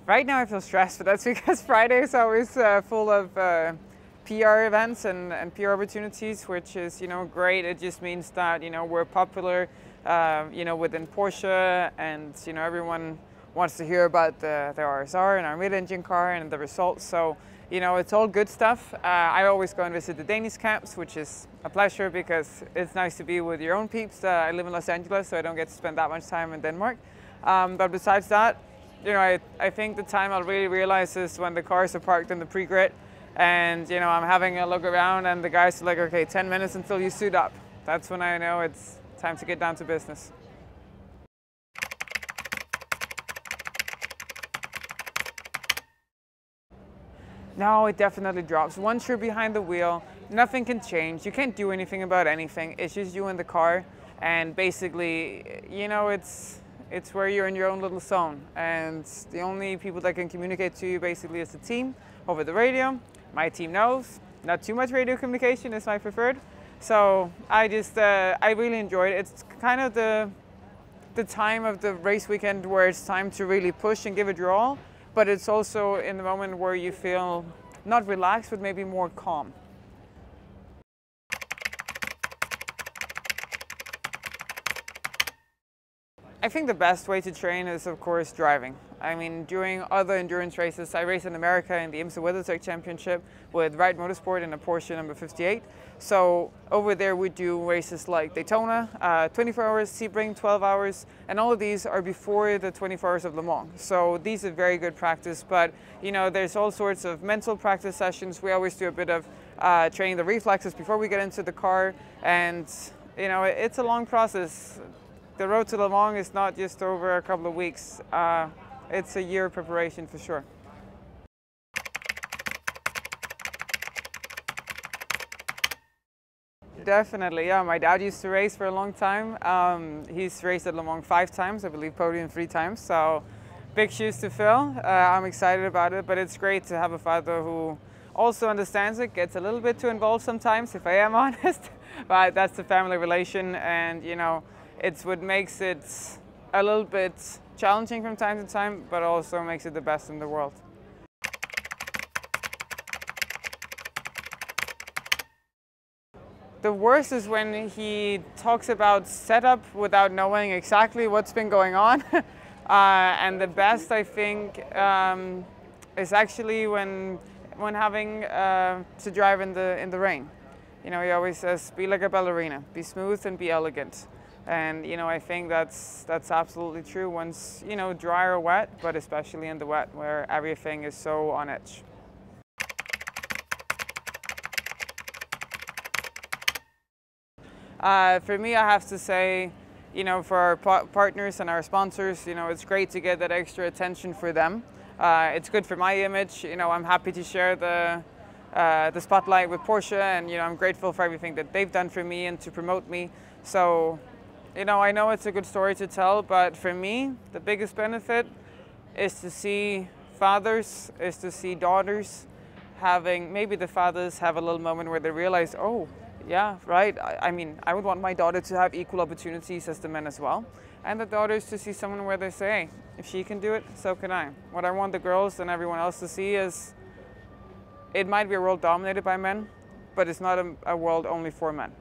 Right now I feel stressed, but that's because Friday is always full of PR events and PR opportunities, which is, great. It just means that, we're popular, within Porsche, and, everyone wants to hear about the RSR and our mid-engine car and the results. So, it's all good stuff. I always go and visit the Danish camps, which is a pleasure because it's nice to be with your own peeps. I live in Los Angeles, so I don't get to spend that much time in Denmark. But besides that, I think the time I'll really realize is when the cars are parked in the pre-grid and, I'm having a look around and the guys are like, okay, 10 minutes until you suit up. That's when I know it's time to get down to business. No, it definitely drops. Once you're behind the wheel, nothing can change. You can't do anything about anything. It's just you and the car. And basically, it's where you're in your own little zone. And the only people that can communicate to you basically is the team over the radio. My team knows. Not too much radio communication is my preferred. So I really enjoyed it. It's kind of the time of the race weekend where it's time to really push and give it your all. But it's also in the moment where you feel not relaxed, but maybe more calm. I think the best way to train is, of course, driving. I mean, during other endurance races, I race in America in the IMSA WeatherTech Championship with Wright Motorsport in a Porsche number 58. So over there we do races like Daytona, 24 hours, Sebring, 12 hours, and all of these are before the 24 hours of Le Mans. So these are very good practice, but there's all sorts of mental practice sessions. We always do a bit of training the reflexes before we get into the car, and it's a long process. The road to Le Mans is not just over a couple of weeks. It's a year preparation for sure. Definitely, yeah. My dad used to race for a long time. He's raced at Le Mans 5 times, I believe podium 3 times. So big shoes to fill. I'm excited about it, but it's great to have a father who also understands it, gets a little bit too involved sometimes, if I am honest. But that's the family relation, and it's what makes it a little bit challenging from time to time, but also makes it the best in the world. The worst is when he talks about setup without knowing exactly what's been going on. And the best, I think, is actually when having to drive in the rain. He always says, be like a ballerina, be smooth and be elegant. And I think that's absolutely true once dry or wet, but especially in the wet where everything is so on edge. For me, I have to say, for our partners and our sponsors, it's great to get that extra attention for them. It's good for my image. I'm happy to share the spotlight with Porsche, and I'm grateful for everything that they've done for me and to promote me. So. I know it's a good story to tell, but for me, the biggest benefit is to see fathers, is to see daughters maybe the fathers have a little moment where they realize, oh, yeah, right. I mean, I would want my daughter to have equal opportunities as the men as well. And the daughters to see someone where they say, hey, if she can do it, so can I. What I want the girls and everyone else to see is it might be a world dominated by men, but it's not a world only for men.